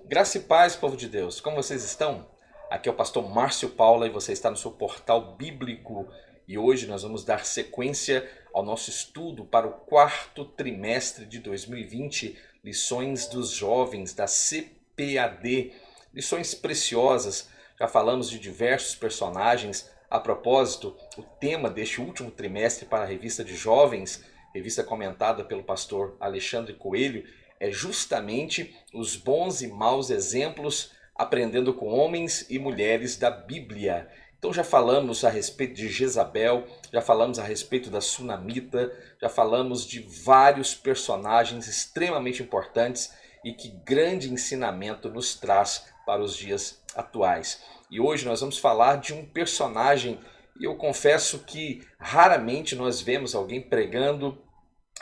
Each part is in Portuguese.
Graça e paz, povo de Deus. Como vocês estão? Aqui é o pastor Márcio Paula e você está no seu portal bíblico. E hoje nós vamos dar sequência ao nosso estudo para o quarto trimestre de 2020, lições dos jovens da CPAD. Lições preciosas. Já falamos de diversos personagens. A propósito, o tema deste último trimestre para a revista de jovens, revista comentada pelo pastor Alexandre Coelho, é justamente os bons e maus exemplos aprendendo com homens e mulheres da Bíblia. Então já falamos a respeito de Jezabel, já falamos a respeito da Sunamita, já falamos de vários personagens extremamente importantes e que grande ensinamento nos traz para os dias atuais. E hoje nós vamos falar de um personagem, e eu confesso que raramente nós vemos alguém pregando,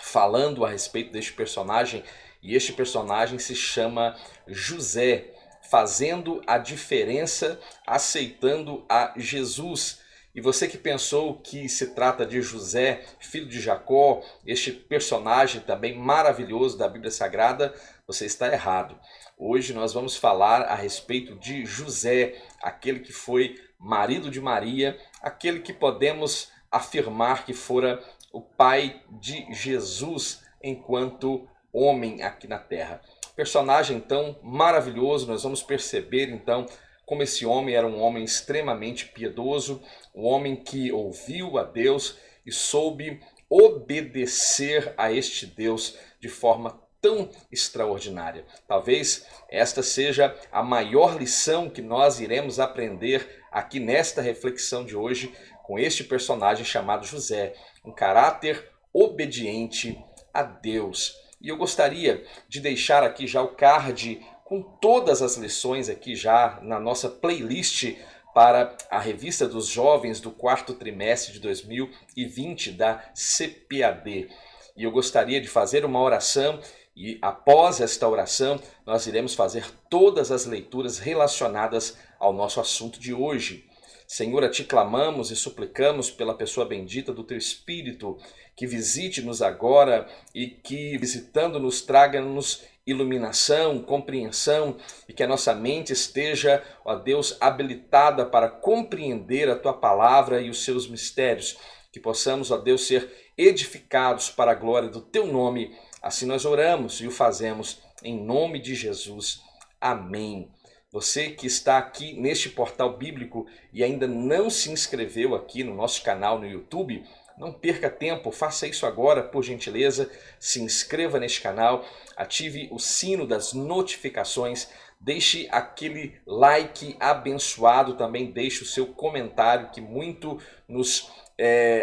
falando a respeito deste personagem, e este personagem se chama José, fazendo a diferença, aceitando a Jesus. E você que pensou que se trata de José, filho de Jacó, este personagem também maravilhoso da Bíblia Sagrada, você está errado. Hoje nós vamos falar a respeito de José, aquele que foi marido de Maria, aquele que podemos afirmar que fora o pai de Jesus enquanto homem aqui na terra. Personagem então maravilhoso, nós vamos perceber então como esse homem era um homem extremamente piedoso, um homem que ouviu a Deus e soube obedecer a este Deus de forma tão extraordinária. Talvez esta seja a maior lição que nós iremos aprender aqui nesta reflexão de hoje com este personagem chamado José, um caráter obediente a Deus. E eu gostaria de deixar aqui já o card com todas as lições aqui já na nossa playlist para a revista dos jovens do quarto trimestre de 2020 da CPAD. E eu gostaria de fazer uma oração e após esta oração nós iremos fazer todas as leituras relacionadas ao nosso assunto de hoje. Senhor, a ti clamamos e suplicamos pela pessoa bendita do teu Espírito, que visite-nos agora e que, visitando-nos, traga-nos iluminação, compreensão e que a nossa mente esteja, ó Deus, habilitada para compreender a tua palavra e os seus mistérios. Que possamos, ó Deus, ser edificados para a glória do teu nome. Assim nós oramos e o fazemos em nome de Jesus. Amém. Você que está aqui neste portal bíblico e ainda não se inscreveu aqui no nosso canal no YouTube, não perca tempo, faça isso agora, por gentileza. Se inscreva neste canal, ative o sino das notificações, deixe aquele like abençoado, também deixe o seu comentário que muito nos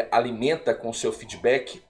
alimenta com o seu feedback.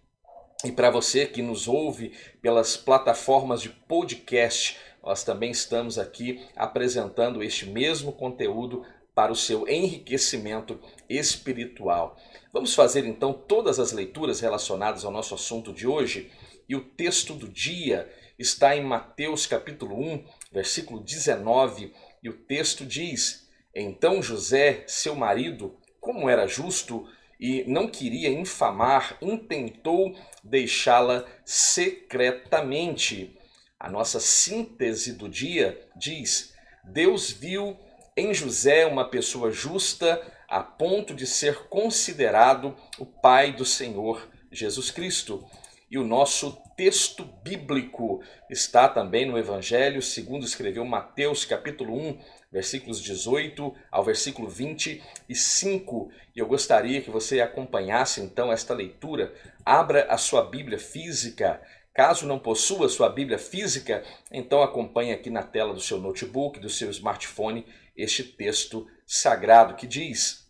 E para você que nos ouve pelas plataformas de podcast, nós também estamos aqui apresentando este mesmo conteúdo para o seu enriquecimento espiritual. Vamos fazer então todas as leituras relacionadas ao nosso assunto de hoje. E o texto do dia está em Mateus capítulo 1, versículo 19. E o texto diz: Então José, seu marido, como era justo e não queria infamar, intentou deixá-la secretamente. A nossa síntese do dia diz: Deus viu em José uma pessoa justa a ponto de ser considerado o pai do Senhor Jesus Cristo. E o nosso texto bíblico está também no Evangelho, segundo escreveu Mateus capítulo 1, versículos 18 ao versículo 25. E eu gostaria que você acompanhasse então esta leitura. Abra a sua Bíblia física. Caso não possua sua Bíblia física, então acompanhe aqui na tela do seu notebook, do seu smartphone, este texto sagrado que diz: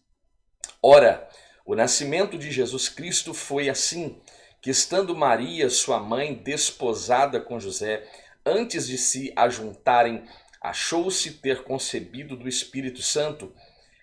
Ora, o nascimento de Jesus Cristo foi assim, que estando Maria, sua mãe, desposada com José, antes de se ajuntarem, achou-se ter concebido do Espírito Santo.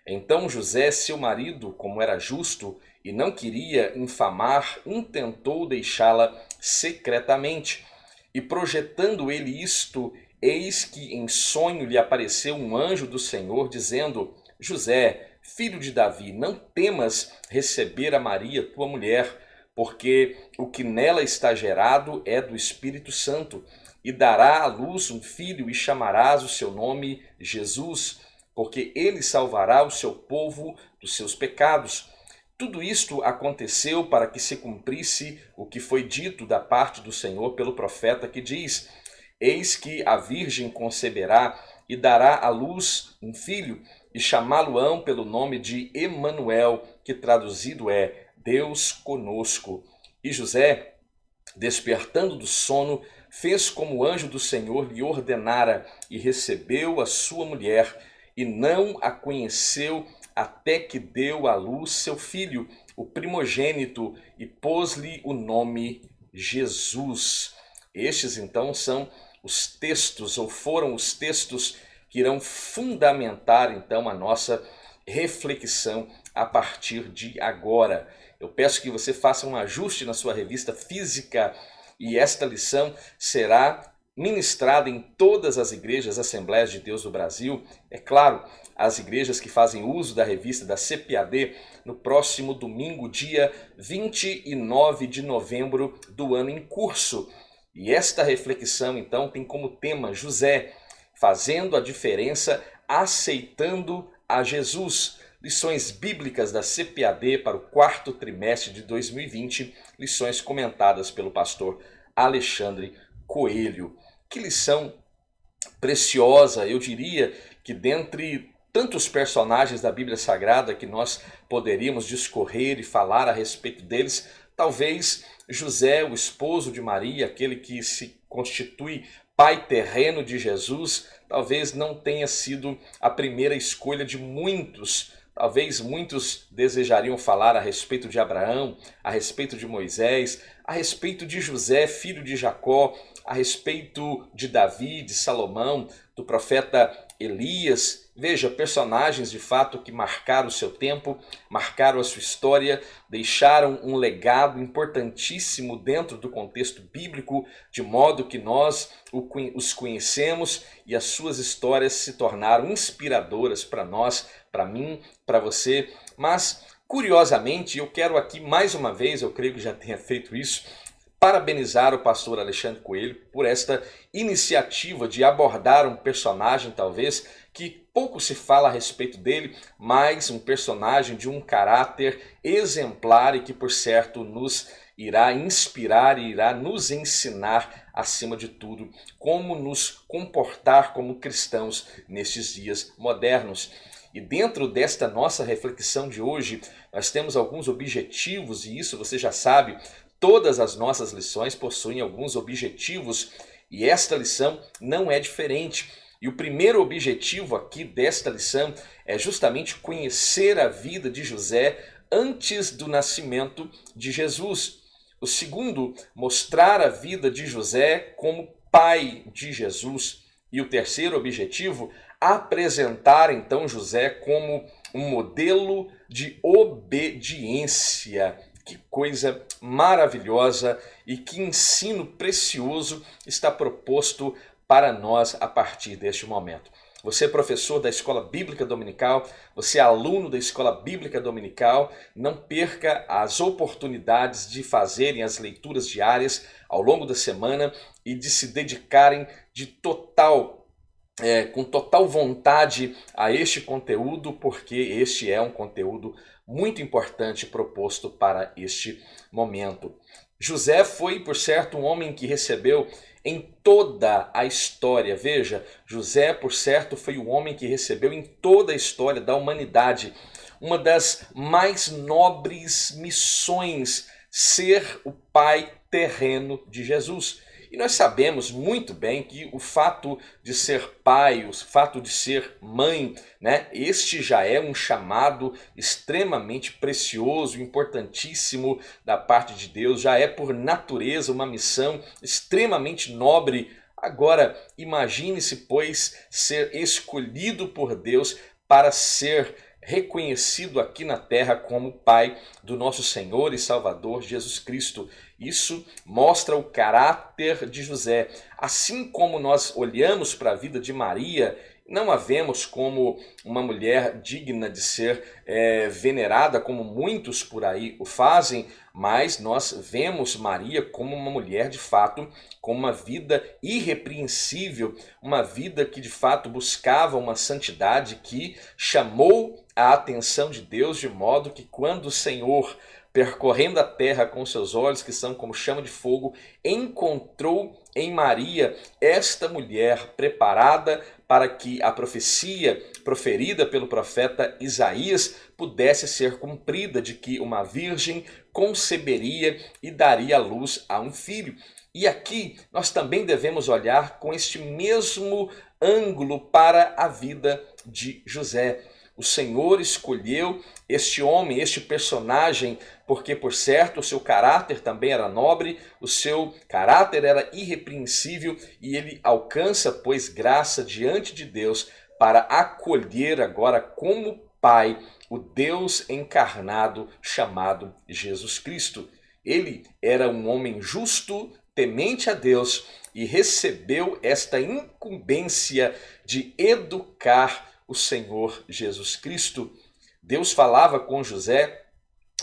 Então José, seu marido, como era justo e não queria infamar, intentou deixá-la secretamente. E projetando ele isto, eis que em sonho lhe apareceu um anjo do Senhor, dizendo: José, filho de Davi, não temas receber a Maria, tua mulher, porque o que nela está gerado é do Espírito Santo. E dará à luz um filho e chamarás o seu nome Jesus, porque ele salvará o seu povo dos seus pecados. Tudo isto aconteceu para que se cumprisse o que foi dito da parte do Senhor pelo profeta, que diz: Eis que a virgem conceberá e dará à luz um filho, e chamá-lo-ão pelo nome de Emanuel, que traduzido é Deus conosco. E José, despertando do sono, fez como o anjo do Senhor lhe ordenara, e recebeu a sua mulher, e não a conheceu até que deu à luz seu filho, o primogênito, e pôs-lhe o nome Jesus. Estes então são os textos, ou foram os textos que irão fundamentar então a nossa reflexão a partir de agora. Eu peço que você faça um ajuste na sua revista física, e esta lição será ministrada em todas as igrejas Assembleias de Deus do Brasil. É claro, as igrejas que fazem uso da revista da CPAD, no próximo domingo, dia 29 de novembro do ano em curso. E esta reflexão, então, tem como tema José, fazendo a diferença, aceitando a Jesus. Lições bíblicas da CPAD para o quarto trimestre de 2020, lições comentadas pelo pastor Alexandre Coelho. Que lição preciosa, eu diria que dentre tantos personagens da Bíblia Sagrada que nós poderíamos discorrer e falar a respeito deles, talvez José, o esposo de Maria, aquele que se constitui pai terreno de Jesus, talvez não tenha sido a primeira escolha de muitos. Talvez muitos desejariam falar a respeito de Abraão, a respeito de Moisés, a respeito de José, filho de Jacó, a respeito de Davi, de Salomão, do profeta Elias. Veja, personagens de fato que marcaram o seu tempo, marcaram a sua história, deixaram um legado importantíssimo dentro do contexto bíblico, de modo que nós os conhecemos e as suas histórias se tornaram inspiradoras para nós, para mim, para você. Mas, curiosamente, eu quero aqui mais uma vez, eu creio que já tenha feito isso, parabenizar o pastor Alexandre Coelho por esta iniciativa de abordar um personagem, talvez, que pouco se fala a respeito dele, mas um personagem de um caráter exemplar e que, por certo, nos irá inspirar e irá nos ensinar, acima de tudo, como nos comportar como cristãos nestes dias modernos. E dentro desta nossa reflexão de hoje, nós temos alguns objetivos, e isso você já sabe, todas as nossas lições possuem alguns objetivos, e esta lição não é diferente. E o primeiro objetivo aqui desta lição é justamente conhecer a vida de José antes do nascimento de Jesus. O segundo, mostrar a vida de José como pai de Jesus. E o terceiro objetivo, apresentar então José como um modelo de obediência. Que coisa maravilhosa e que ensino precioso está proposto para nós a partir deste momento. Você é professor da Escola Bíblica Dominical, você é aluno da Escola Bíblica Dominical, não perca as oportunidades de fazerem as leituras diárias ao longo da semana e de se dedicarem com total vontade a este conteúdo, porque este é um conteúdo muito importante proposto para este momento. José foi, por certo, um homem que recebeu em toda a história. Veja, José, por certo, foi o homem que recebeu em toda a história da humanidade uma das mais nobres missões, ser o pai terreno de Jesus. E nós sabemos muito bem que o fato de ser pai, o fato de ser mãe, este já é um chamado extremamente precioso, importantíssimo da parte de Deus, já é por natureza uma missão extremamente nobre. Agora, imagine-se, pois, ser escolhido por Deus para ser reconhecido aqui na terra como Pai do nosso Senhor e Salvador Jesus Cristo. Isso mostra o caráter de José. Assim como nós olhamos para a vida de Maria, não a vemos como uma mulher digna de ser venerada, como muitos por aí o fazem, mas nós vemos Maria como uma mulher de fato, com uma vida irrepreensível, uma vida que de fato buscava uma santidade que chamou a atenção de Deus, de modo que quando o Senhor, percorrendo a terra com seus olhos, que são como chama de fogo, encontrou em Maria esta mulher preparada para que a profecia proferida pelo profeta Isaías pudesse ser cumprida, de que uma virgem conceberia e daria à luz a um filho. E aqui nós também devemos olhar com este mesmo ângulo para a vida de José. O Senhor escolheu este homem, este personagem, porque, por certo, o seu caráter também era nobre, o seu caráter era irrepreensível e ele alcança, pois, graça diante de Deus para acolher agora como Pai o Deus encarnado chamado Jesus Cristo. Ele era um homem justo, temente a Deus e recebeu esta incumbência de educar o Senhor Jesus Cristo. Deus falava com José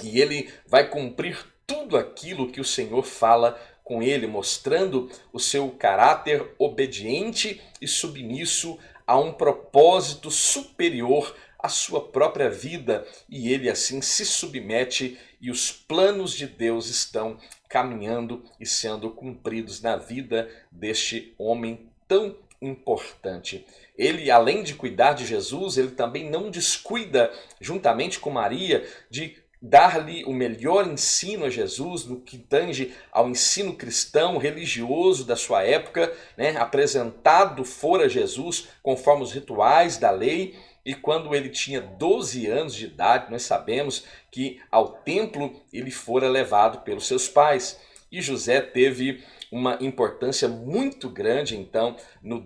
e ele vai cumprir tudo aquilo que o Senhor fala com ele, mostrando o seu caráter obediente e submisso a um propósito superior à sua própria vida, e ele assim se submete e os planos de Deus estão caminhando e sendo cumpridos na vida deste homem tão importante. Ele, além de cuidar de Jesus, ele também não descuida, juntamente com Maria, de dar-lhe o melhor ensino a Jesus no que tange ao ensino cristão, religioso da sua época, apresentado fora Jesus conforme os rituais da lei. E quando ele tinha 12 anos de idade, nós sabemos que ao templo ele fora levado pelos seus pais. E José teve uma importância muito grande, então, no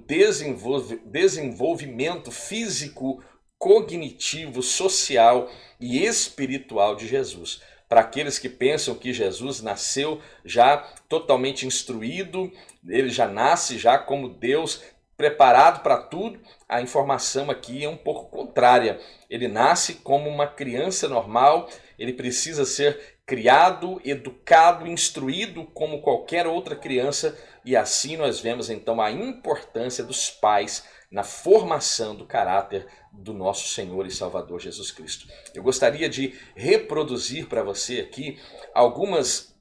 desenvolvimento físico, cognitivo, social e espiritual de Jesus. Para aqueles que pensam que Jesus nasceu já totalmente instruído, ele já nasce já como Deus, preparado para tudo, a informação aqui é um pouco contrária. Ele nasce como uma criança normal, ele precisa ser criado, educado, instruído como qualquer outra criança, e assim nós vemos então a importância dos pais na formação do caráter do nosso Senhor e Salvador Jesus Cristo. Eu gostaria de reproduzir para você aqui algumas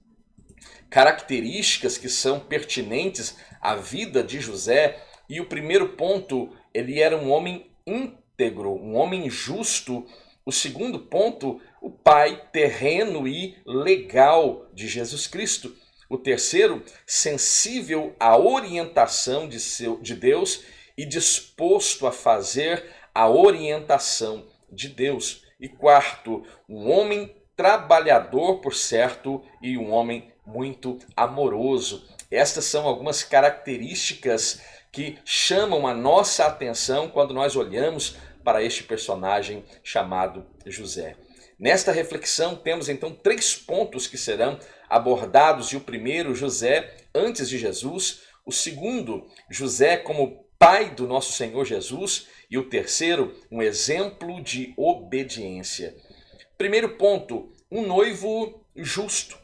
características que são pertinentes à vida de José. E o primeiro ponto, ele era um homem íntegro, um homem justo. O segundo ponto, o pai terreno e legal de Jesus Cristo. O terceiro, sensível à orientação de Deus e disposto a fazer a orientação de Deus. E quarto, um homem trabalhador, por certo, e um homem muito amoroso. Estas são algumas características que chamam a nossa atenção quando nós olhamos para este personagem chamado José. Nesta reflexão temos então 3 pontos que serão abordados, e o primeiro, José antes de Jesus, o segundo, José como pai do nosso Senhor Jesus, e o terceiro, um exemplo de obediência. Primeiro ponto, um noivo justo.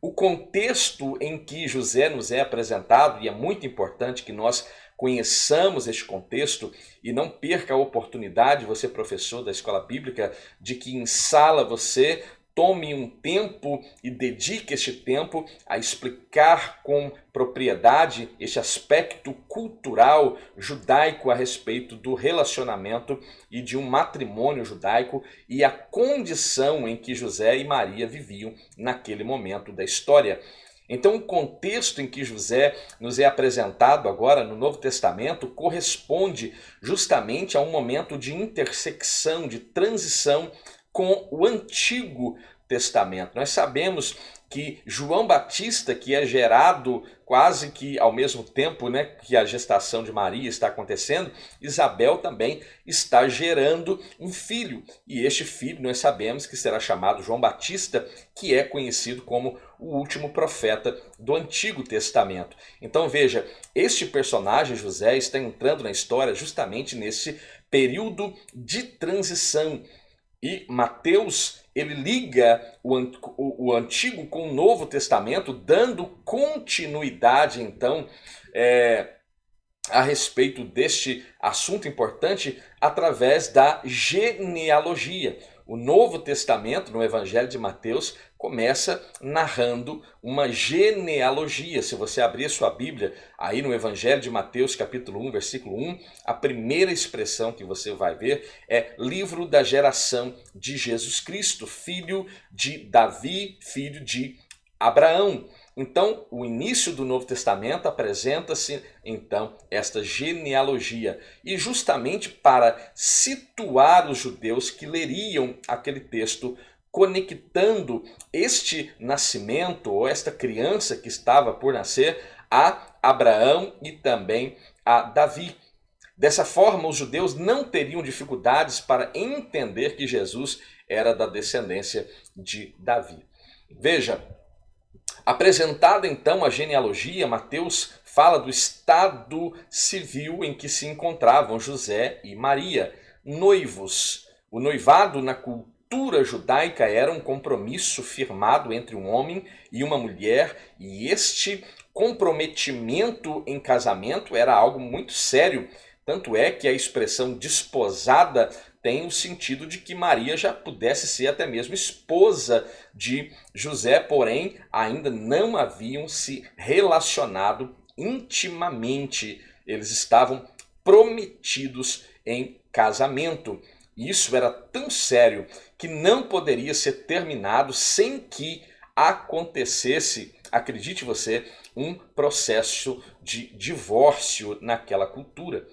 O contexto em que José nos é apresentado, e é muito importante que nós conheçamos este contexto e não perca a oportunidade, você professor da escola bíblica, de que em sala você tome um tempo e dedique este tempo a explicar com propriedade este aspecto cultural judaico a respeito do relacionamento e de um matrimônio judaico e a condição em que José e Maria viviam naquele momento da história. Então, o contexto em que José nos é apresentado agora no Novo Testamento corresponde justamente a um momento de intersecção, de transição com o Antigo Testamento. Nós sabemos que João Batista, que é gerado quase que ao mesmo tempo, né, que a gestação de Maria está acontecendo, Isabel também está gerando um filho. E este filho nós sabemos que será chamado João Batista, que é conhecido como o último profeta do Antigo Testamento. Então veja, este personagem, José, está entrando na história justamente nesse período de transição. E Mateus, ele liga o Antigo com o Novo Testamento, dando continuidade, então, a respeito deste assunto importante através da genealogia. O Novo Testamento, no Evangelho de Mateus, começa narrando uma genealogia. Se você abrir sua Bíblia, aí no Evangelho de Mateus, capítulo 1, versículo 1, a primeira expressão que você vai ver é livro da geração de Jesus Cristo, filho de Davi, filho de Abraão. Então, o início do Novo Testamento apresenta-se, então, esta genealogia. E justamente para situar os judeus que leriam aquele texto, conectando este nascimento, ou esta criança que estava por nascer, a Abraão e também a Davi. Dessa forma, os judeus não teriam dificuldades para entender que Jesus era da descendência de Davi. Veja, apresentada então a genealogia, Mateus fala do estado civil em que se encontravam José e Maria, noivos. O noivado na cultura judaica era um compromisso firmado entre um homem e uma mulher, e este comprometimento em casamento era algo muito sério. Tanto é que a expressão desposada tem o sentido de que Maria já pudesse ser até mesmo esposa de José, porém ainda não haviam se relacionado intimamente. Eles estavam prometidos em casamento. Isso era tão sério que não poderia ser terminado sem que acontecesse, acredite você, um processo de divórcio naquela cultura.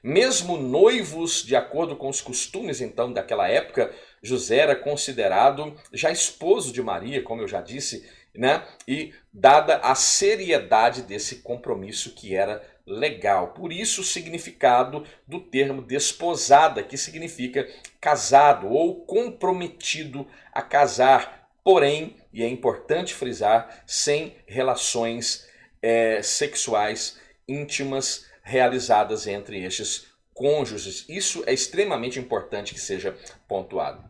Mesmo noivos, de acordo com os costumes então daquela época, José era considerado já esposo de Maria, como eu já disse, né? E dada a seriedade desse compromisso que era legal. Por isso o significado do termo desposada, que significa casado ou comprometido a casar, porém, e é importante frisar, sem relações sexuais íntimas realizadas entre estes cônjuges. Isso é extremamente importante que seja pontuado.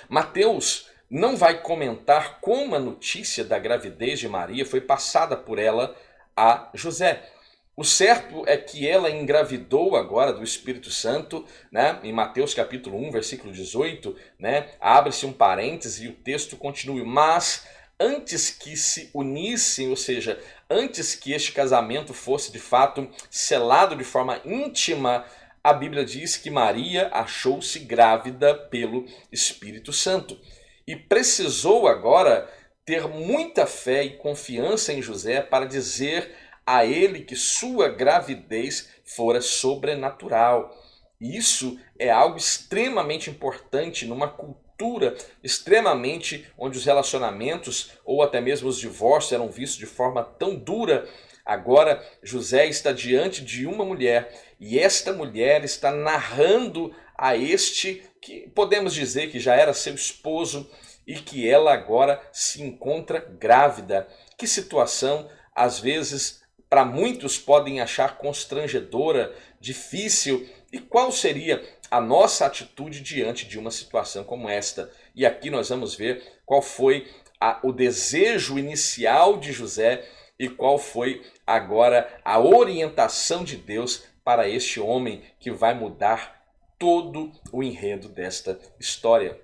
Mateus não vai comentar como a notícia da gravidez de Maria foi passada por ela a José. O certo é que ela engravidou agora do Espírito Santo, né? Em Mateus capítulo 1, versículo 18, né? Abre-se um parêntese e o texto continua. Mas antes que se unissem, ou seja, antes que este casamento fosse de fato selado de forma íntima, a Bíblia diz que Maria achou-se grávida pelo Espírito Santo. E precisou agora ter muita fé e confiança em José para dizer a ele que sua gravidez fora sobrenatural. Isso é algo extremamente importante numa cultura extremamente onde os relacionamentos ou até mesmo os divórcios eram vistos de forma tão dura. Agora José está diante de uma mulher e esta mulher está narrando a este que podemos dizer que já era seu esposo e que ela agora se encontra grávida. Que situação, às vezes, para muitos podem achar constrangedora, difícil. E qual seria a nossa atitude diante de uma situação como esta? E aqui nós vamos ver qual foi o desejo inicial de José e qual foi agora a orientação de Deus para este homem que vai mudar todo o enredo desta história.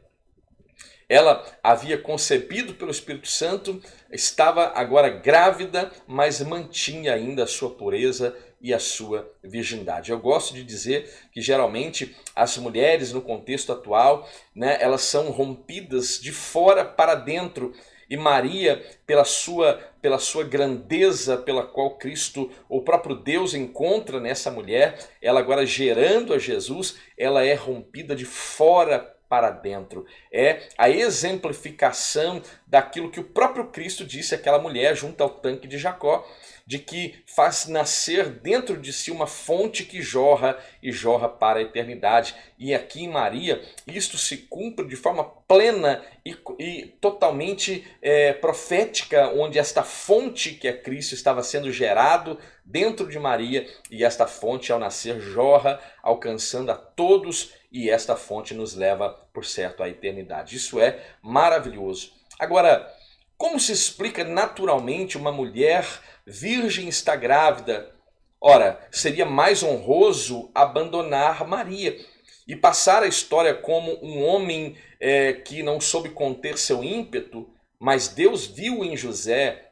Ela havia concebido pelo Espírito Santo, estava agora grávida, mas mantinha ainda a sua pureza e a sua virgindade. Eu gosto de dizer que geralmente as mulheres no contexto atual, né, elas são rompidas de fora para dentro. E Maria, pela sua grandeza, pela qual Cristo, o próprio Deus, encontra nessa mulher, ela agora gerando a Jesus, ela é rompida de fora para dentro. É a exemplificação daquilo que o próprio Cristo disse àquela mulher junto ao tanque de Jacó, de que faz nascer dentro de si uma fonte que jorra e jorra para a eternidade. E aqui em Maria, isto se cumpre de forma plena e totalmente profética, onde esta fonte que é Cristo estava sendo gerado dentro de Maria, e esta fonte ao nascer jorra, alcançando a todos, e esta fonte nos leva, por certo, à eternidade. Isso é maravilhoso. Agora, como se explica naturalmente uma mulher virgem está grávida? Ora, seria mais honroso abandonar Maria e passar a história como um homem que não soube conter seu ímpeto, mas Deus viu em José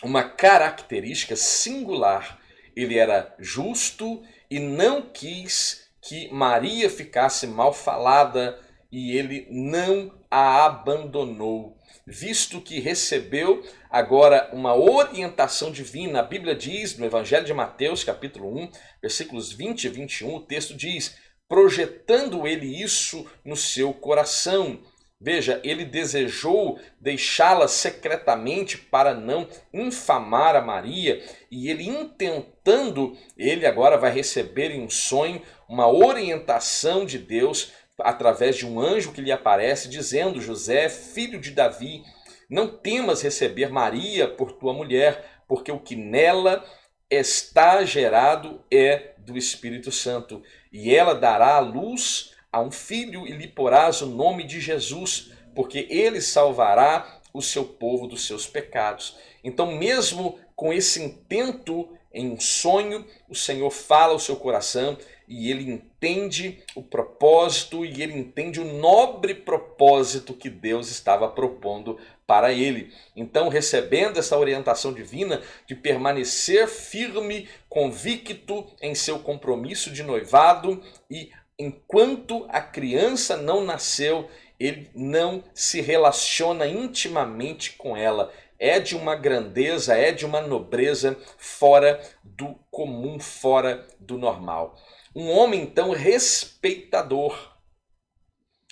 uma característica singular. Ele era justo e não quis que Maria ficasse mal falada, e ele não a abandonou, visto que recebeu agora uma orientação divina. A Bíblia diz no Evangelho de Mateus, capítulo 1, versículos 20 e 21, o texto diz: projetando ele isso no seu coração. Veja, ele desejou deixá-la secretamente para não infamar a Maria, e ele intentando, ele agora vai receber em um sonho uma orientação de Deus através de um anjo que lhe aparece dizendo: José, filho de Davi, não temas receber Maria por tua mulher, porque o que nela está gerado é do Espírito Santo, e ela dará à luz a um filho e lhe porás o nome de Jesus, porque ele salvará o seu povo dos seus pecados. Então, mesmo com esse intento em um sonho, o Senhor fala ao seu coração, e ele entende o propósito, e ele entende o nobre propósito que Deus estava propondo para ele. Então, recebendo essa orientação divina de permanecer firme, convicto em seu compromisso de noivado, e enquanto a criança não nasceu, ele não se relaciona intimamente com ela. É de uma grandeza, é de uma nobreza fora do comum, fora do normal. Um homem, então, respeitador.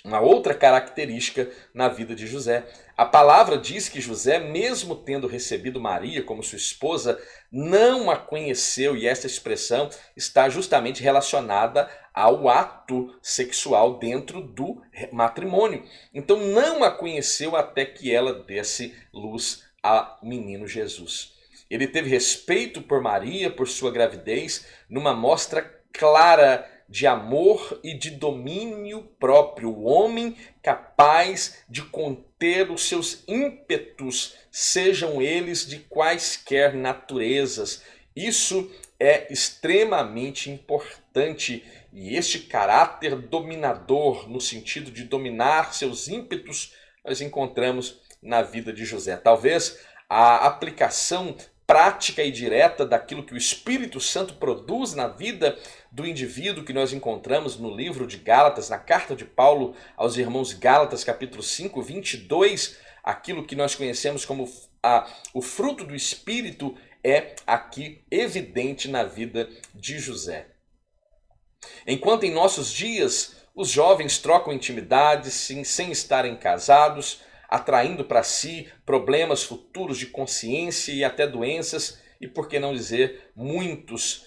Uma outra característica na vida de José. A palavra diz que José, mesmo tendo recebido Maria como sua esposa, não a conheceu, e esta expressão está justamente relacionada ao ato sexual dentro do matrimônio. Então não a conheceu até que ela desse luz ao menino Jesus. Ele teve respeito por Maria, por sua gravidez, numa mostra clara de amor e de domínio próprio. O homem capaz de conter os seus ímpetos, sejam eles de quaisquer naturezas. Isso é extremamente importante. E este caráter dominador, no sentido de dominar seus ímpetos, nós encontramos na vida de José. Talvez a aplicação prática e direta daquilo que o Espírito Santo produz na vida do indivíduo que nós encontramos no livro de Gálatas, na carta de Paulo aos irmãos Gálatas, capítulo 5, 22, aquilo que nós conhecemos como o fruto do Espírito é aqui evidente na vida de José. Enquanto em nossos dias os jovens trocam intimidades sem estarem casados, atraindo para si problemas futuros de consciência e até doenças, e por que não dizer, muitos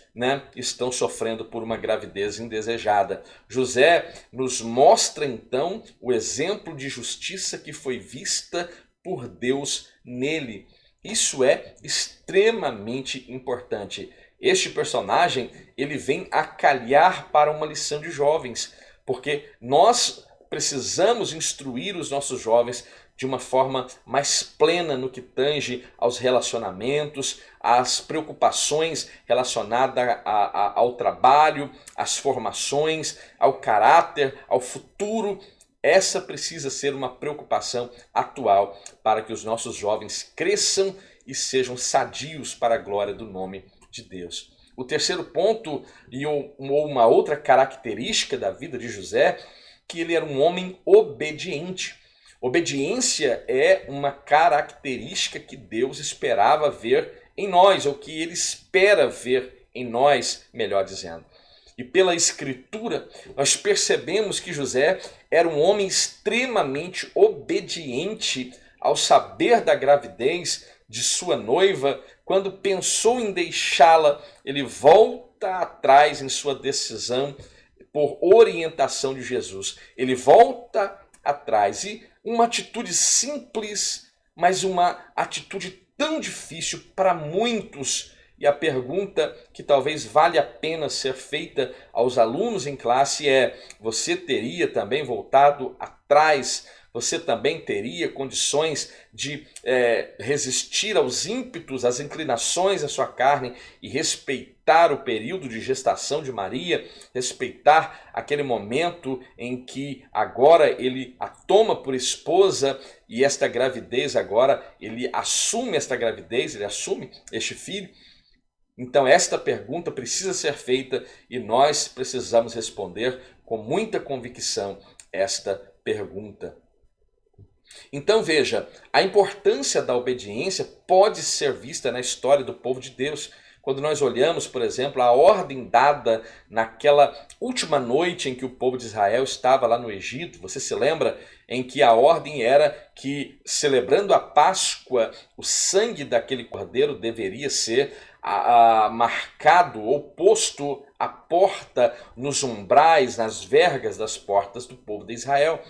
estão sofrendo por uma gravidez indesejada. José nos mostra então o exemplo de justiça que foi vista por Deus nele. Isso é extremamente importante. Este personagem, ele vem a calhar para uma lição de jovens, porque nós precisamos instruir os nossos jovens de uma forma mais plena no que tange aos relacionamentos, às preocupações relacionadas ao trabalho, às formações, ao caráter, ao futuro. Essa precisa ser uma preocupação atual para que os nossos jovens cresçam e sejam sadios para a glória do nome de Deus. O terceiro ponto, e uma outra característica da vida de José, que ele era um homem obediente. Obediência é uma característica que Deus esperava ver em nós, ou que ele espera ver em nós, melhor dizendo. e pela Escritura, nós percebemos que José era um homem extremamente obediente ao saber da gravidez de sua noiva. Quando pensou em deixá-la, ele volta atrás em sua decisão por orientação de Jesus. Ele volta atrás e uma atitude simples, mas uma atitude tão difícil para muitos. E a pergunta que talvez valha a pena ser feita aos alunos em classe é: você teria também voltado atrás? Você também teria condições de resistir aos ímpetos, às inclinações da sua carne e respeitar o período de gestação de Maria, respeitar aquele momento em que agora ele a toma por esposa e esta gravidez agora, ele assume esta gravidez, ele assume este filho? Então esta pergunta precisa ser feita e nós precisamos responder com muita convicção esta pergunta. Então veja, a importância da obediência pode ser vista na história do povo de Deus. Quando nós olhamos, por exemplo, a ordem dada naquela última noite em que o povo de Israel estava lá no Egito, você se lembra? Em que a ordem era que, celebrando a Páscoa, o sangue daquele cordeiro deveria ser marcado ou posto à porta, nos umbrais, nas vergas das portas do povo de Israel.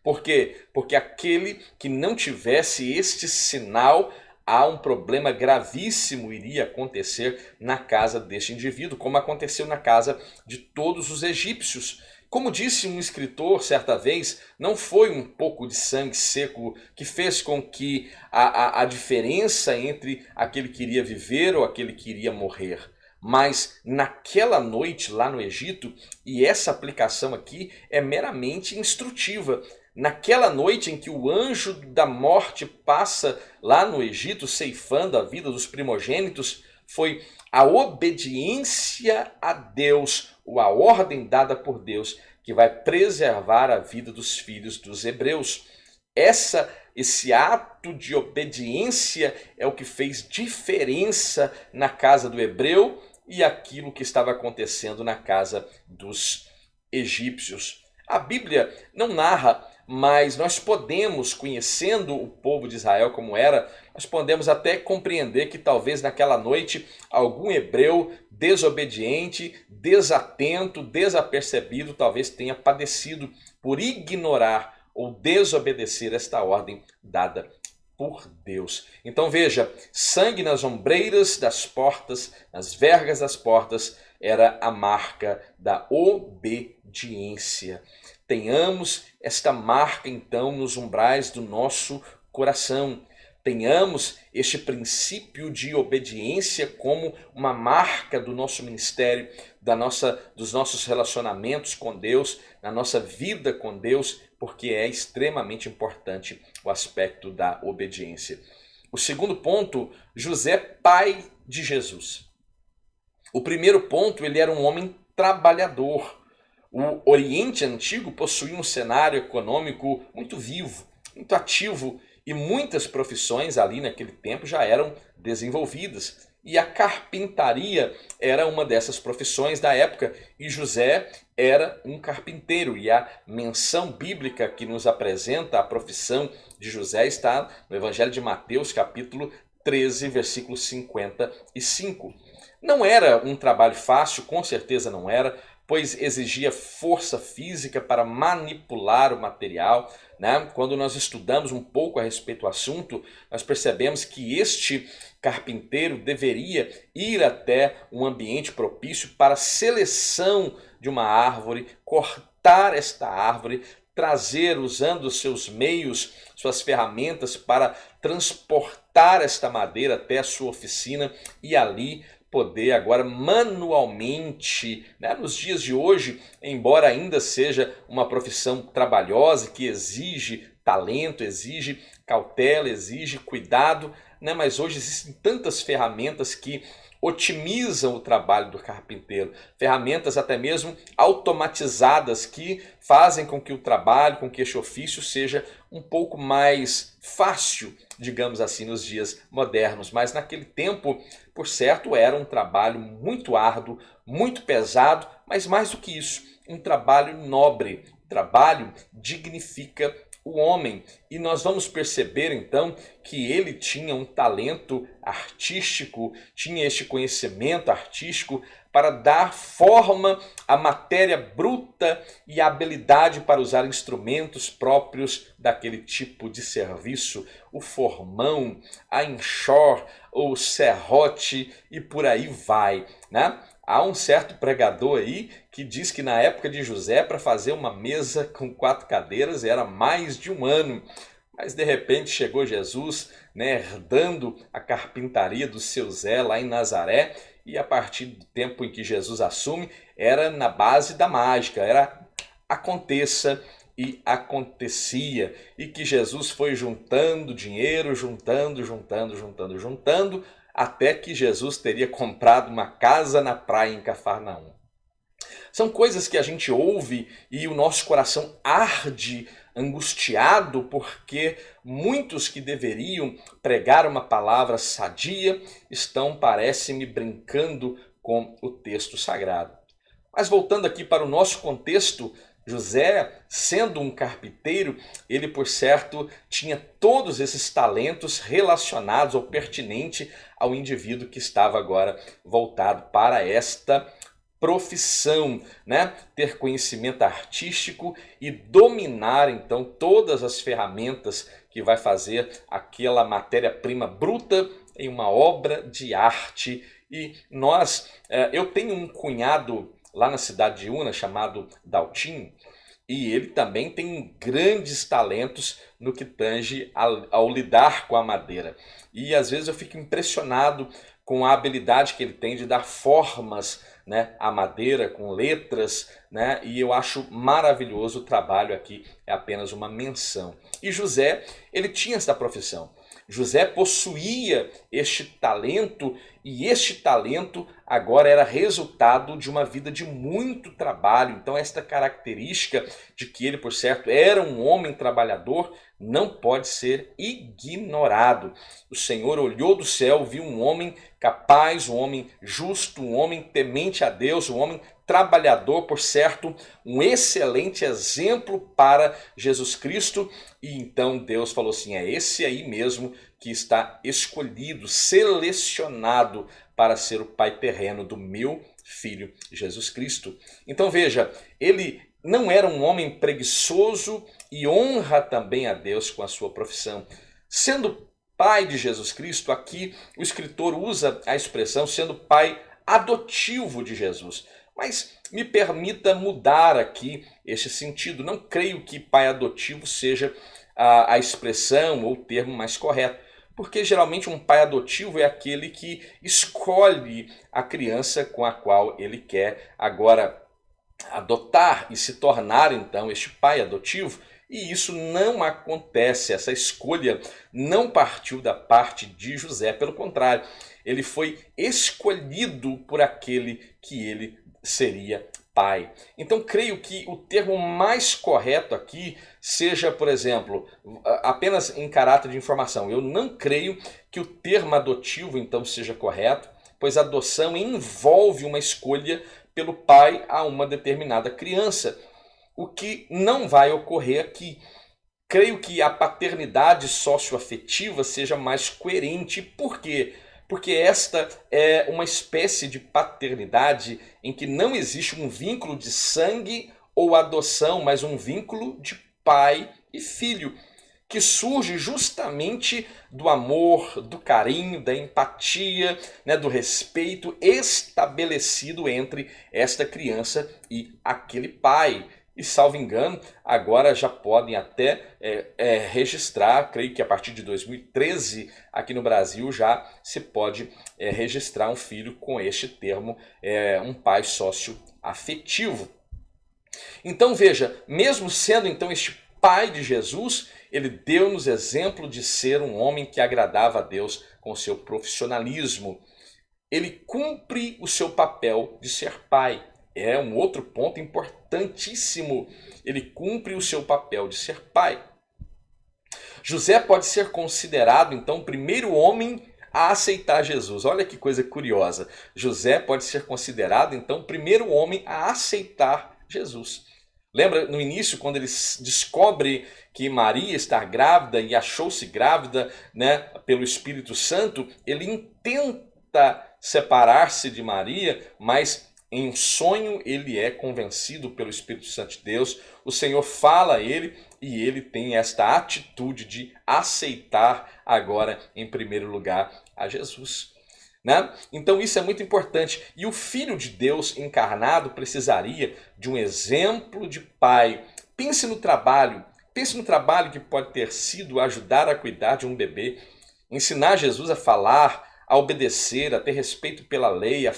Por quê? Porque aquele que não tivesse este sinal, há um problema gravíssimo iria acontecer na casa deste indivíduo, como aconteceu na casa de todos os egípcios. Como disse um escritor certa vez, não foi um pouco de sangue seco que fez com que a diferença entre aquele que iria viver ou aquele que iria morrer. Mas naquela noite lá no Egito, e essa aplicação aqui é meramente instrutiva, naquela noite em que o anjo da morte passa lá no Egito, ceifando a vida dos primogênitos, foi a obediência a Deus, ou a ordem dada por Deus, que vai preservar a vida dos filhos dos hebreus. Esse ato de obediência é o que fez diferença na casa do hebreu e aquilo que estava acontecendo na casa dos egípcios. A Bíblia não narra, mas nós podemos, conhecendo o povo de Israel como era, nós podemos até compreender que talvez naquela noite algum hebreu desobediente, desatento, desapercebido, talvez tenha padecido por ignorar ou desobedecer esta ordem dada por Deus. Então veja, sangue nas ombreiras das portas, nas vergas das portas, era a marca da obediência. Tenhamos esta marca então nos umbrais do nosso coração. Tenhamos este princípio de obediência como uma marca do nosso ministério, dos nossos relacionamentos com Deus, na nossa vida com Deus, porque é extremamente importante o aspecto da obediência. O segundo ponto, José, pai de Jesus. O primeiro ponto, ele era um homem trabalhador. O Oriente Antigo possuía um cenário econômico muito vivo, muito ativo, e muitas profissões ali naquele tempo já eram desenvolvidas. E a carpintaria era uma dessas profissões da época, e José era um carpinteiro. E a menção bíblica que nos apresenta a profissão de José está no Evangelho de Mateus, capítulo 13, versículo 55. Não era um trabalho fácil, com certeza não era, pois exigia força física para manipular o material, né? Quando nós estudamos um pouco a respeito do assunto, nós percebemos que este carpinteiro deveria ir até um ambiente propício para a seleção de uma árvore, cortar esta árvore, trazer, usando os seus meios, suas ferramentas, para transportar esta madeira até a sua oficina e ali poder agora manualmente, né, nos dias de hoje, embora ainda seja uma profissão trabalhosa que exige talento, exige cautela, exige cuidado, né, mas hoje existem tantas ferramentas que otimizam o trabalho do carpinteiro, ferramentas até mesmo automatizadas que fazem com que o trabalho, com que este ofício seja um pouco mais fácil, digamos assim, nos dias modernos. Mas naquele tempo, por certo, era um trabalho muito árduo, muito pesado, mas mais do que isso, um trabalho nobre. O trabalho dignifica o homem. E nós vamos perceber então que ele tinha um talento artístico, tinha este conhecimento artístico para dar forma à matéria bruta e a habilidade para usar instrumentos próprios daquele tipo de serviço, o formão, a enxor, o serrote e por aí vai, né? Há um certo pregador aí que diz que na época de José, para fazer uma mesa com 4 cadeiras, era mais de um ano. Mas de repente chegou Jesus, né, herdando a carpintaria do seu Zé lá em Nazaré, e a partir do tempo em que Jesus assume, era na base da mágica, era aconteça e acontecia. E que Jesus foi juntando dinheiro, juntando, até que Jesus teria comprado uma casa na praia em Cafarnaum. São coisas que a gente ouve e o nosso coração arde, angustiado, porque muitos que deveriam pregar uma palavra sadia estão, parece-me, brincando com o texto sagrado. Mas voltando aqui para o nosso contexto, José, sendo um carpinteiro, ele, por certo, tinha todos esses talentos relacionados ou pertinentes ao indivíduo que estava agora voltado para esta profissão, né? Ter conhecimento artístico e dominar então todas as ferramentas que vai fazer aquela matéria-prima bruta em uma obra de arte. E eu tenho um cunhado lá na cidade de Una chamado Daltinho, e ele também tem grandes talentos no que tange ao lidar com a madeira. E às vezes eu fico impressionado com a habilidade que ele tem de dar formas, né, à madeira, com letras, né, e eu acho maravilhoso o trabalho aqui, é apenas uma menção. E José, ele tinha essa profissão. José possuía este talento, e este talento agora era resultado de uma vida de muito trabalho. Então esta característica de que ele, por certo, era um homem trabalhador, não pode ser ignorado. O Senhor olhou do céu, viu um homem capaz, um homem justo, um homem temente a Deus, um homem trabalhador, por certo, um excelente exemplo para Jesus Cristo. E então Deus falou assim, é esse aí mesmo que está escolhido, selecionado para ser o pai terreno do meu filho Jesus Cristo. Então veja, ele não era um homem preguiçoso e honra também a Deus com a sua profissão. Sendo pai de Jesus Cristo, aqui o escritor usa a expressão sendo pai adotivo de Jesus. Mas me permita mudar aqui este sentido. Não creio que pai adotivo seja a expressão ou o termo mais correto, porque geralmente um pai adotivo é aquele que escolhe a criança com a qual ele quer agora adotar e se tornar então este pai adotivo. E isso não acontece, essa escolha não partiu da parte de José, pelo contrário, ele foi escolhido por aquele que ele seria pai. Então creio que o termo mais correto aqui seja, por exemplo, apenas em caráter de informação. Eu não creio que o termo adotivo então seja correto, pois a adoção envolve uma escolha pelo pai a uma determinada criança, o que não vai ocorrer aqui. Creio que a paternidade socioafetiva seja mais coerente. Por quê? Porque esta é uma espécie de paternidade em que não existe um vínculo de sangue ou adoção, mas um vínculo de pai e filho, que surge justamente do amor, do carinho, da empatia, né, do respeito estabelecido entre esta criança e aquele pai. E, salvo engano, agora já podem até registrar, creio que a partir de 2013, aqui no Brasil já se pode registrar um filho com este termo, um pai socioafetivo. Então veja, mesmo sendo então este pai de Jesus, ele deu-nos exemplo de ser um homem que agradava a Deus com seu profissionalismo. ele cumpre o seu papel de ser pai. É um outro ponto importantíssimo. Ele cumpre o seu papel de ser pai. José pode ser considerado, então, o primeiro homem a aceitar Jesus. Olha que coisa curiosa. José pode ser considerado, então, o primeiro homem a aceitar Jesus. Lembra no início, quando ele descobre que Maria está grávida e achou-se grávida, né, pelo Espírito Santo, ele intenta separar-se de Maria, mas em um sonho ele é convencido pelo Espírito Santo de Deus. O Senhor fala a ele e ele tem esta atitude de aceitar agora, em primeiro lugar, a Jesus. Né? Então isso é muito importante. E o Filho de Deus encarnado precisaria de um exemplo de pai. Pense no trabalho que pode ter sido ajudar a cuidar de um bebê, ensinar Jesus a falar, a obedecer, a ter respeito pela lei,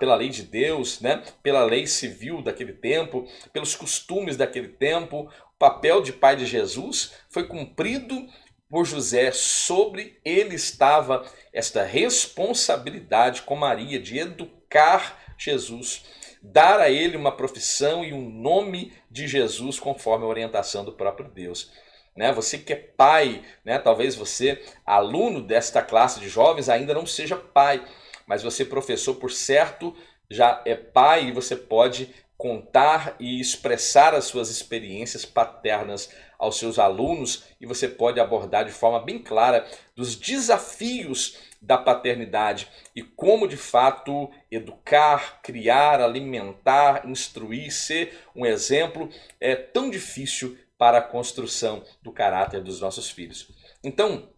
pela lei de Deus, né? Pela lei civil daquele tempo, pelos costumes daquele tempo. O papel de pai de Jesus foi cumprido por José. Sobre ele estava esta responsabilidade com Maria de educar Jesus, dar a ele uma profissão e um nome de Jesus conforme a orientação do próprio Deus. Né? Você que é pai, né? Talvez você, aluno desta classe de jovens, ainda não seja pai, mas você, professor, por certo, já é pai e você pode contar e expressar as suas experiências paternas aos seus alunos e você pode abordar de forma bem clara dos desafios da paternidade e como de fato educar, criar, alimentar, instruir, ser um exemplo é tão difícil para a construção do caráter dos nossos filhos. Então,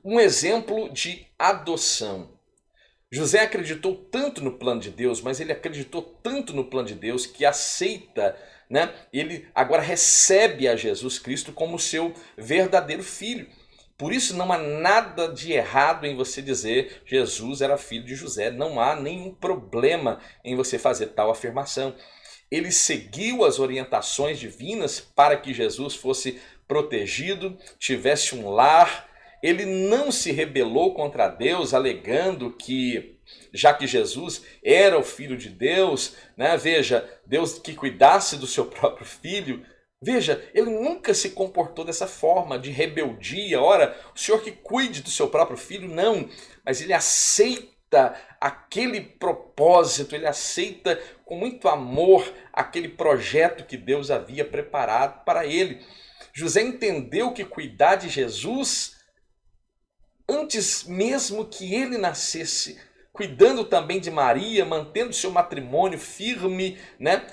um exemplo de adoção. José acreditou tanto no plano de Deus, mas ele acreditou tanto no plano de Deus que aceita, né? Ele agora recebe a Jesus Cristo como seu verdadeiro filho. Por isso não há nada de errado em você dizer Jesus era filho de José. Não há nenhum problema em você fazer tal afirmação. Ele seguiu as orientações divinas para que Jesus fosse protegido, tivesse um lar. Ele não se rebelou contra Deus, alegando que, já que Jesus era o Filho de Deus, né, veja, Deus que cuidasse do seu próprio filho. Veja, ele nunca se comportou dessa forma de rebeldia. Ora, o Senhor que cuide do seu próprio filho, não. Mas ele aceita aquele propósito, ele aceita com muito amor aquele projeto que Deus havia preparado para ele. José entendeu que cuidar de Jesus antes mesmo que ele nascesse, cuidando também de Maria, mantendo seu matrimônio firme, né,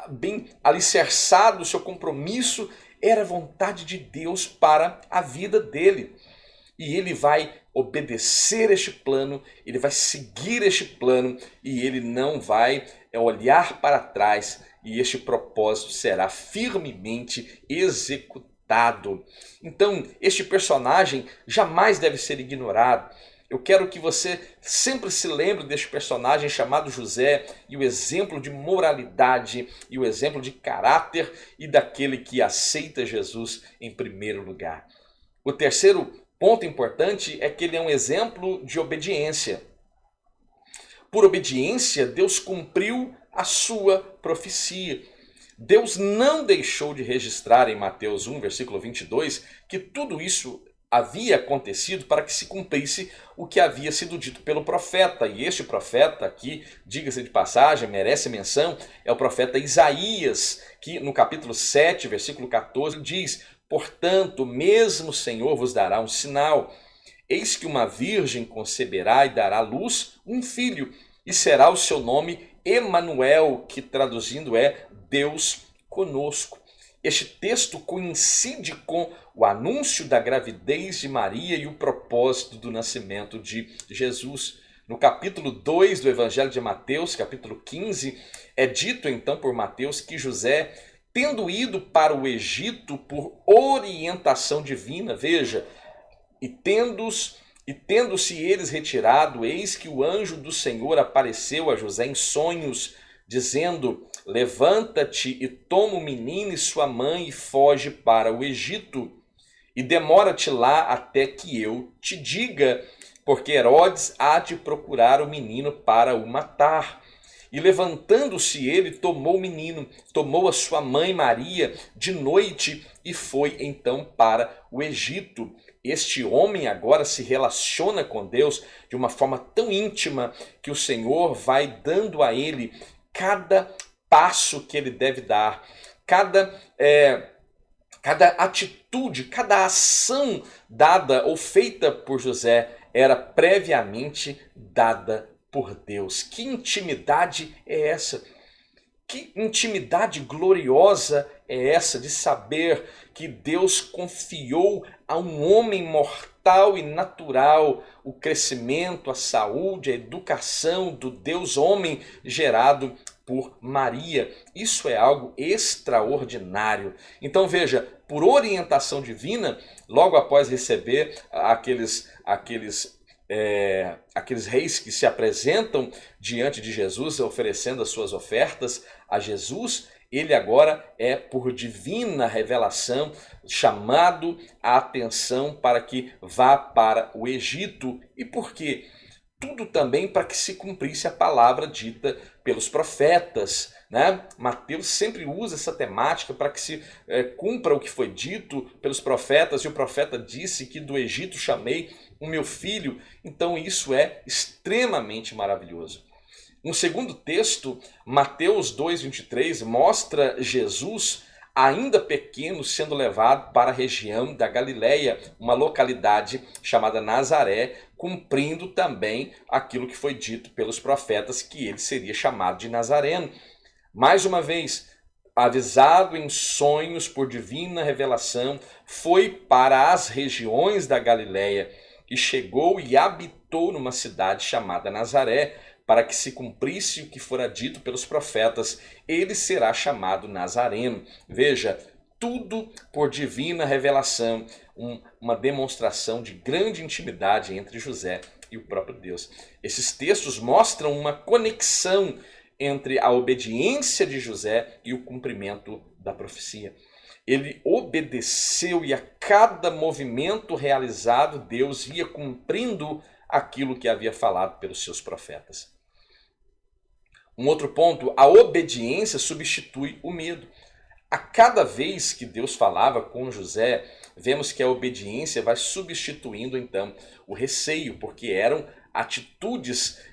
bem alicerçado, seu compromisso, era a vontade de Deus para a vida dele. E ele vai obedecer este plano, ele vai seguir este plano e ele não vai olhar para trás, e este propósito será firmemente executado. Então, este personagem jamais deve ser ignorado. Eu quero que você sempre se lembre deste personagem chamado José e o exemplo de moralidade e o exemplo de caráter e daquele que aceita Jesus em primeiro lugar. O terceiro ponto importante é que ele é um exemplo de obediência. Por obediência, Deus cumpriu a sua profecia. Deus não deixou de registrar em Mateus 1, versículo 22, que tudo isso havia acontecido para que se cumprisse o que havia sido dito pelo profeta. E este profeta aqui, diga-se de passagem, merece menção, é o profeta Isaías, que no capítulo 7, versículo 14, diz: portanto, mesmo o Senhor vos dará um sinal. Eis que uma virgem conceberá e dará à luz um filho, e será o seu nome Emanuel, que traduzindo é Deus conosco. Este texto coincide com o anúncio da gravidez de Maria e o propósito do nascimento de Jesus. No capítulo 2 do Evangelho de Mateus, capítulo 15, é dito então por Mateus que José, tendo ido para o Egito por orientação divina, veja, e tendo-se eles retirado, eis que o anjo do Senhor apareceu a José em sonhos, dizendo: levanta-te e toma o menino e sua mãe e foge para o Egito, e demora-te lá até que eu te diga, porque Herodes há de procurar o menino para o matar. E levantando-se ele, tomou o menino, tomou a sua mãe Maria de noite e foi então para o Egito. Este homem agora se relaciona com Deus de uma forma tão íntima que o Senhor vai dando a ele cada passo que ele deve dar, cada atitude, cada ação dada ou feita por José era previamente dada por Deus. Que intimidade é essa? Que intimidade gloriosa é essa de saber que Deus confiou a um homem mortal e natural o crescimento, a saúde, a educação do Deus homem gerado por Maria. Isso é algo extraordinário. Então veja, por orientação divina, logo após receber aqueles reis que se apresentam diante de Jesus oferecendo as suas ofertas a Jesus, ele agora é, por divina revelação, chamado a atenção para que vá para o Egito. E por quê? Tudo também para que se cumprisse a palavra dita pelos profetas, né? Mateus sempre usa essa temática para que se cumpra o que foi dito pelos profetas, e o profeta disse que do Egito chamei o meu filho. Então isso é extremamente maravilhoso. Um segundo texto, Mateus 2,23, mostra Jesus ainda pequeno sendo levado para a região da Galileia, uma localidade chamada Nazaré, cumprindo também aquilo que foi dito pelos profetas, que ele seria chamado de Nazareno. Mais uma vez, avisado em sonhos por divina revelação, foi para as regiões da Galileia e chegou e habitou numa cidade chamada Nazaré, para que se cumprisse o que fora dito pelos profetas, ele será chamado Nazareno. Veja, tudo por divina revelação, uma demonstração de grande intimidade entre José e o próprio Deus. Esses textos mostram uma conexão entre a obediência de José e o cumprimento da profecia. Ele obedeceu e a cada movimento realizado, Deus ia cumprindo aquilo que havia falado pelos seus profetas. Um outro ponto, a obediência substitui o medo. A cada vez que Deus falava com José, vemos que a obediência vai substituindo então o receio, porque eram atitudes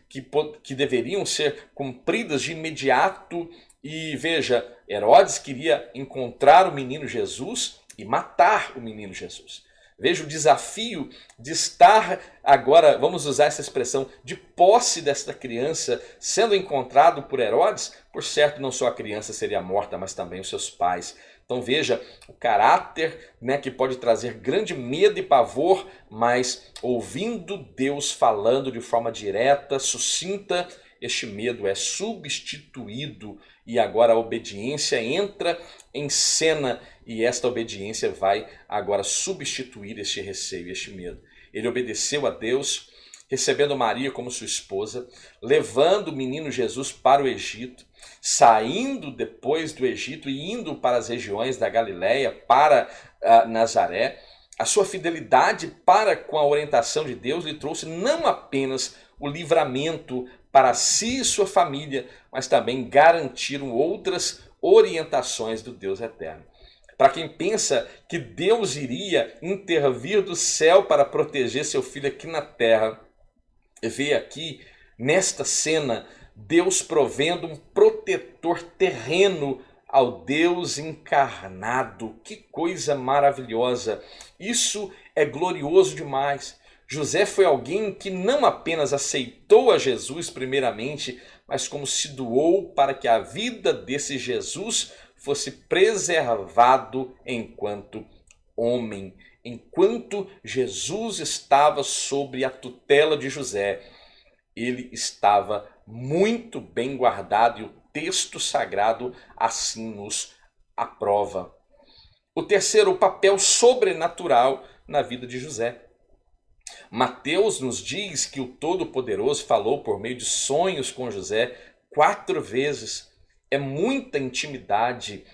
que deveriam ser cumpridas de imediato. E veja, Herodes queria encontrar o menino Jesus e matar o menino Jesus. Veja o desafio de estar agora, vamos usar essa expressão, de posse desta criança sendo encontrado por Herodes. Por certo, não só a criança seria morta, mas também os seus pais. Então veja o caráter, né, que pode trazer grande medo e pavor, mas ouvindo Deus falando de forma direta, sucinta, este medo é substituído e agora a obediência entra em cena e esta obediência vai agora substituir este receio, este medo. Ele obedeceu a Deus, recebendo Maria como sua esposa, levando o menino Jesus para o Egito, saindo depois do Egito e indo para as regiões da Galileia, para Nazaré. A sua fidelidade para com a orientação de Deus lhe trouxe não apenas o livramento para si e sua família, mas também garantiram outras orientações do Deus eterno. Para quem pensa que Deus iria intervir do céu para proteger seu filho aqui na terra, vê aqui, nesta cena, Deus provendo um protetor terreno ao Deus encarnado. Que coisa maravilhosa! Isso é glorioso demais. José foi alguém que não apenas aceitou a Jesus primeiramente, mas como se doou para que a vida desse Jesus fosse preservado enquanto homem. Enquanto Jesus estava sob a tutela de José, ele estava muito bem guardado e o texto sagrado assim nos aprova. O terceiro, o papel sobrenatural na vida de José. Mateus nos diz que o Todo-Poderoso falou por meio de sonhos com José 4 vezes. É muita intimidade.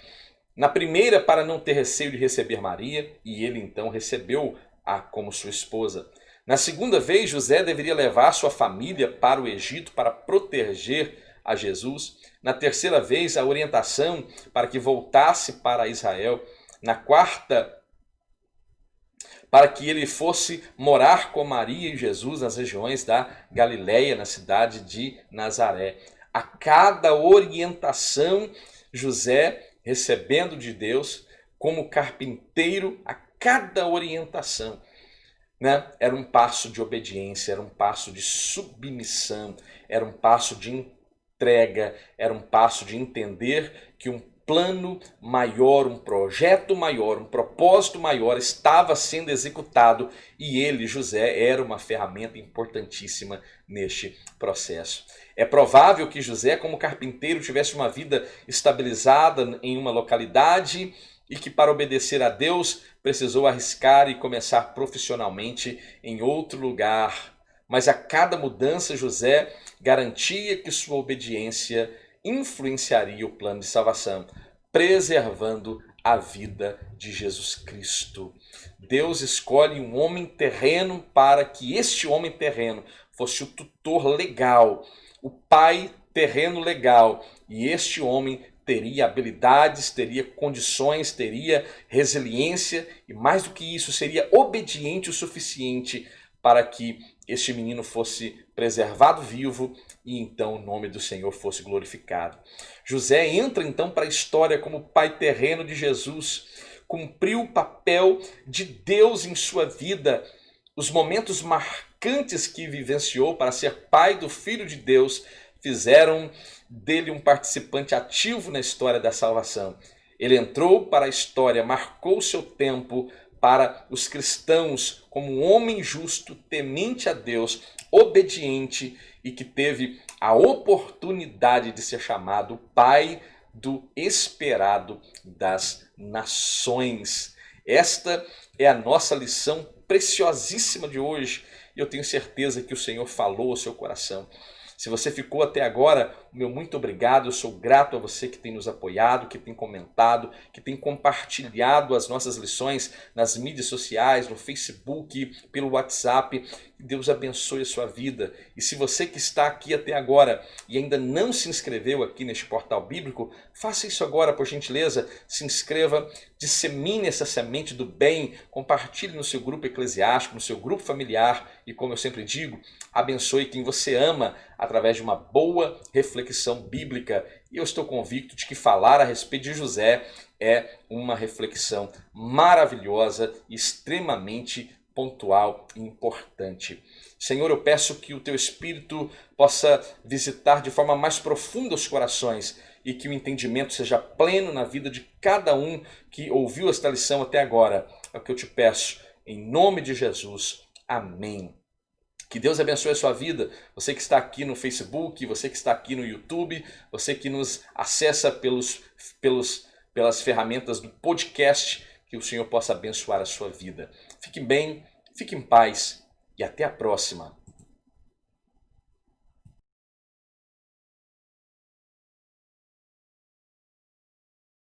Na primeira, para não ter receio de receber Maria, e ele então recebeu-a como sua esposa. Na segunda vez, José deveria levar sua família para o Egito para proteger a Jesus. Na terceira vez, a orientação para que voltasse para Israel. Na quarta, para que ele fosse morar com Maria e Jesus nas regiões da Galileia, na cidade de Nazaré. A cada orientação, José, recebendo de Deus, como carpinteiro, a cada orientação, né, era um passo de obediência, era um passo de submissão, era um passo de entrega, era um passo de entender que um plano maior, um projeto maior, um propósito maior estava sendo executado e ele, José, era uma ferramenta importantíssima neste processo. É provável que José, como carpinteiro, tivesse uma vida estabilizada em uma localidade e que, para obedecer a Deus, precisou arriscar e começar profissionalmente em outro lugar. Mas a cada mudança, José garantia que sua obediência influenciaria o plano de salvação, preservando a vida de Jesus Cristo. Deus escolhe um homem terreno para que este homem terreno fosse o tutor legal, o pai terreno legal, e este homem teria habilidades, teria condições, teria resiliência e, mais do que isso, seria obediente o suficiente para que este menino fosse preservado vivo e então o nome do Senhor fosse glorificado. José entra então para a história como pai terreno de Jesus, cumpriu o papel de Deus em sua vida. Os momentos marcantes que vivenciou para ser pai do Filho de Deus fizeram dele um participante ativo na história da salvação. Ele entrou para a história, marcou seu tempo para os cristãos como um homem justo, temente a Deus, obediente e que teve a oportunidade de ser chamado pai do esperado das nações. Esta é a nossa lição preciosíssima de hoje e eu tenho certeza que o Senhor falou ao seu coração. Se você ficou até agora, o meu muito obrigado. Eu sou grato a você que tem nos apoiado, que tem comentado, que tem compartilhado as nossas lições nas mídias sociais, no Facebook, pelo WhatsApp. Que Deus abençoe a sua vida. E se você que está aqui até agora e ainda não se inscreveu aqui neste portal bíblico, faça isso agora, por gentileza. Se inscreva, dissemine essa semente do bem, compartilhe no seu grupo eclesiástico, no seu grupo familiar e, como eu sempre digo, abençoe quem você ama através de uma boa reflexão bíblica. E eu estou convicto de que falar a respeito de José é uma reflexão maravilhosa e extremamente pontual e importante. Senhor, eu peço que o Teu Espírito possa visitar de forma mais profunda os corações e que o entendimento seja pleno na vida de cada um que ouviu esta lição até agora. É o que eu te peço, em nome de Jesus. Amém. Que Deus abençoe a sua vida, você que está aqui no Facebook, você que está aqui no YouTube, você que nos acessa pelas ferramentas do podcast, que o Senhor possa abençoar a sua vida. Fique bem, fique em paz e até a próxima.